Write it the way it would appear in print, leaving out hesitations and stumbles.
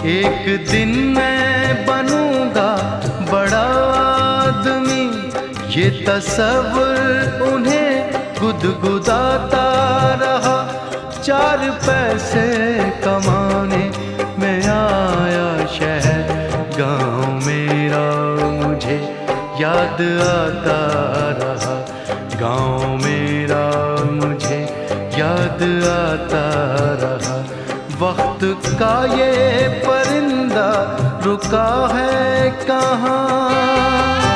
एक दिन मैं बनूंगा बड़ा आदमी, ये तसव्वुर उन्हें गुदगुदाता रहा। 4 पैसे कमाने में आया शहर, गाँव मेरा मुझे याद आता रहा। गाँव मेरा मुझे याद आता रहा। वक्त का ये परिंदा रुका है कहाँ?